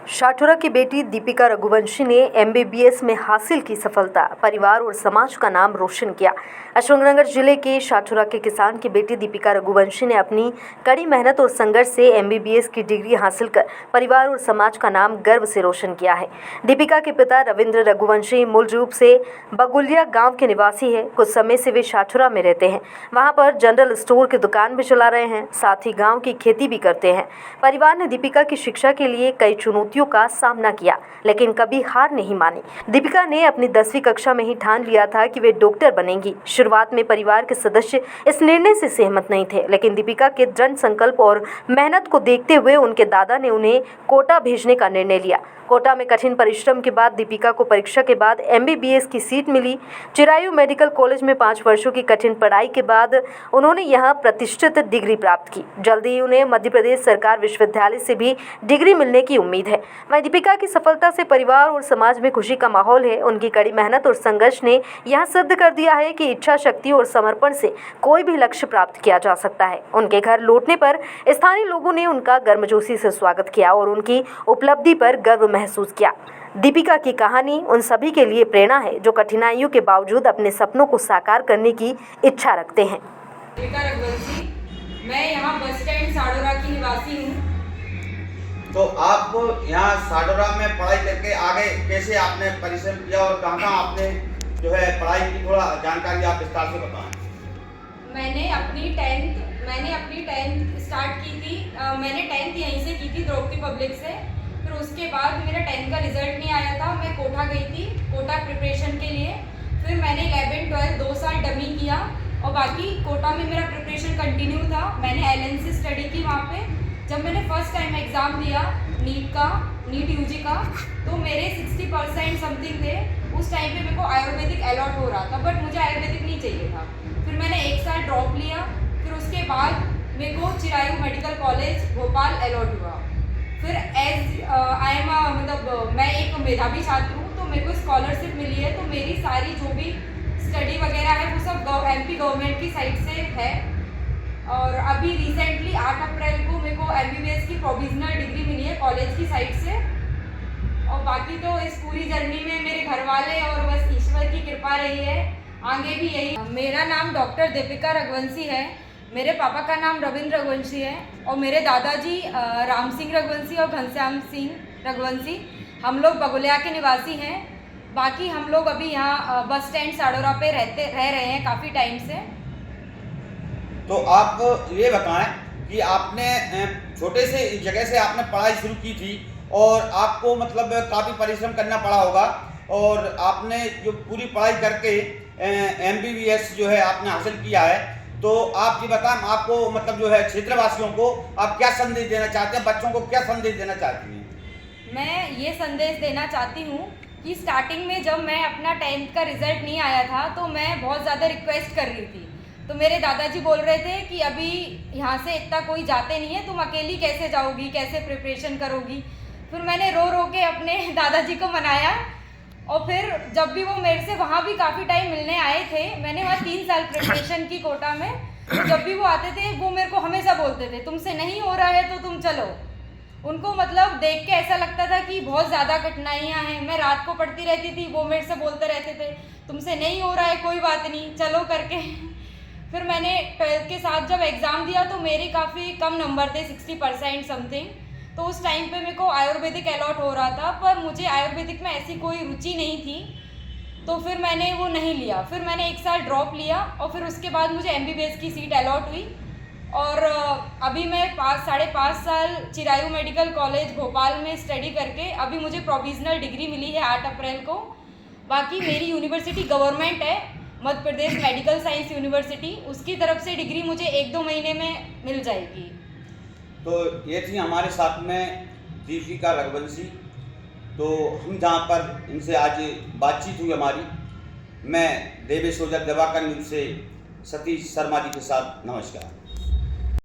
शाठुरा की बेटी दीपिका रघुवंशी ने एमबीबीएस में हासिल की सफलता, परिवार और समाज का नाम रोशन किया। अशोकनगर जिले के शाठुरा के किसान की बेटी दीपिका रघुवंशी ने अपनी कड़ी मेहनत और संघर्ष से एमबीबीएस की डिग्री हासिल कर परिवार और समाज का नाम गर्व से रोशन किया है। दीपिका के पिता रविंद्र रघुवंशी मूल रूप से बगुलिया गाँव के निवासी है। कुछ समय से वे शाठुरा में रहते हैं। वहाँ पर जनरल स्टोर की दुकान भी चला रहे हैं, साथ ही गाँव की खेती भी करते हैं। परिवार ने दीपिका की शिक्षा के लिए कई चुनौतियों का सामना किया, लेकिन कभी हार नहीं मानी। दीपिका ने अपनी 10वीं कक्षा में ही ठान लिया था कि वे डॉक्टर बनेंगी। शुरुआत में परिवार के सदस्य इस निर्णय से सहमत नहीं थे, लेकिन दीपिका के दृढ़ संकल्प और मेहनत को देखते हुए उनके दादा ने उन्हें कोटा भेजने का निर्णय लिया। कोटा में कठिन परिश्रम के बाद दीपिका को परीक्षा के बाद एमबीबीएस की सीट मिली। चिरायू मेडिकल कॉलेज में 5 वर्षों की कठिन पढ़ाई के बाद उन्होंने यहां प्रतिष्ठित डिग्री प्राप्त की। जल्दी ही उन्हें मध्य प्रदेश सरकार विश्वविद्यालय से भी डिग्री मिलने की उम्मीद है। वहीं दीपिका की सफलता से परिवार और समाज में खुशी का माहौल है। उनकी कड़ी मेहनत और संघर्ष ने यह सिद्ध कर दिया है कि इच्छा शक्ति और समर्पण से कोई भी लक्ष्य प्राप्त किया जा सकता है। उनके घर लौटने पर स्थानीय लोगों ने उनका गर्मजोशी से स्वागत किया और उनकी उपलब्धि पर गर्व महसूस किया। दीपिका की कहानी उन सभी के लिए प्रेरणा है जो कठिनाइयों के बावजूद अपने सपनों को साकार करने की इच्छा रखते हैं। दीपिका रघुवंशी, मैं यहाँ बस स्टैंड साडोरा की निवासी हूँ। तो आप यहाँ साडोरा में पढ़ाई करके आगे कैसे आपने परिश्रम किया और कहाँ आपने जो है पढ़ाई की, थोड़ा जानकारी आप विस्तार से बताएं। मैंने अपनी टेंथ स्टार्ट की थी। मैंने 10th यहीं से की थी, द्रौपदी पब्लिक से। फिर उसके बाद मेरा 10th का रिजल्ट नहीं आया था। मैं कोटा गई थी, कोटा प्रिपरेशन के लिए। फिर मैंने 11th 12th 2 साल डमी किया और बाकी कोटा में मेरा प्रिपरेशन कंटिन्यू था। मैंने एलएनसी स्टडी की वहाँ पे। जब मैंने फर्स्ट टाइम एग्ज़ाम दिया नीट यूजी का, तो मेरे 60% समथिंग थे। उस टाइम पे मेरे को आयुर्वेदिक अलॉट हो रहा था, बट मुझे आयुर्वेदिक नहीं चाहिए था। फिर मैंने 1 साल ड्रॉप लिया। फिर उसके बाद मेरे को Chirayu medical college Bhopal allot हुआ। फिर मैं एक मेधावी छात्र हूँ, तो मेरे को स्कॉलरशिप मिली है। तो मेरी सारी जो भी स्टडी वगैरह है वो सब एमपी गवर्नमेंट की साइड से है। और अभी रिसेंटली 8 अप्रैल को मेरे को एमबीबीएस की प्रोविजनल डिग्री मिली है कॉलेज की साइड से। और बाकी तो इस पूरी जर्नी में मेरे घर वाले और बस ईश्वर की कृपा रही है, आगे भी यही। मेरा नाम डॉक्टर दीपिका रघुवंशी है। मेरे पापा का नाम रविंद्र रघुवंशी है और मेरे दादाजी राम सिंह रघुवंशी और घनश्याम सिंह रघुवंशी, हम लोग बगुलिया के निवासी हैं। बाकी हम लोग अभी यहाँ बस स्टैंड साडोरा पे रह रहे हैं काफ़ी टाइम से। तो आप ये बताएं कि आपने छोटे से जगह से आपने पढ़ाई शुरू की थी और आपको मतलब काफ़ी परिश्रम करना पड़ा होगा, और आपने जो पूरी पढ़ाई करके एमबीबीएस जो है आपने हासिल किया है। तो आप ये बताएं, आपको मतलब जो है क्षेत्रवासियों को आप क्या संदेश देना चाहते हैं, बच्चों को क्या संदेश देना चाहती हैं? मैं ये संदेश देना चाहती हूँ कि स्टार्टिंग में जब मैं अपना 10th का रिज़ल्ट नहीं आया था, तो मैं बहुत ज़्यादा रिक्वेस्ट कर रही थी। तो मेरे दादाजी बोल रहे थे कि अभी यहाँ से इतना कोई जाते नहीं है, तुम अकेली कैसे जाओगी, कैसे प्रिपरेशन करोगी। फिर मैंने रो रो के अपने दादाजी को मनाया। और फिर जब भी वो मेरे से वहाँ भी काफ़ी टाइम मिलने आए थे, मैंने वहाँ 3 साल प्रिपरेशन की कोटा में। जब भी वो आते थे वो मेरे को हमेशा बोलते थे, तुमसे नहीं हो रहा है तो तुम चलो। उनको मतलब देख के ऐसा लगता था कि बहुत ज़्यादा कठिनाइयाँ हैं। मैं रात को पढ़ती रहती थी, वो मेरे से बोलते रहते थे तुमसे नहीं हो रहा है, कोई बात नहीं, चलो करके। फिर मैंने 12th के साथ जब एग्ज़ाम दिया तो मेरे काफ़ी कम नंबर थे, 60% समथिंग। तो उस टाइम पे मेरे को आयुर्वेदिक अलॉट हो रहा था, पर मुझे आयुर्वेदिक में ऐसी कोई रुचि नहीं थी, तो फिर मैंने वो नहीं लिया। फिर मैंने 1 साल ड्रॉप लिया और फिर उसके बाद मुझे एमबीबीएस की सीट अलॉट हुई। और अभी मैं 5.5 साल चिरायू मेडिकल कॉलेज भोपाल में स्टडी करके अभी मुझे प्रोविजनल डिग्री मिली है 8 अप्रैल को। बाकी मेरी यूनिवर्सिटी गवर्नमेंट है, Madhya Pradesh medical science university, उसकी तरफ से डिग्री मुझे 1-2 महीने में मिल जाएगी। तो ये थी हमारे साथ में दीपिका रघुवंशी। तो हम जहाँ पर इनसे आज बातचीत हुई हमारी, मैं देवेश ओझा दिवाकर न्यूज़ से सतीश शर्मा जी के साथ, नमस्कार।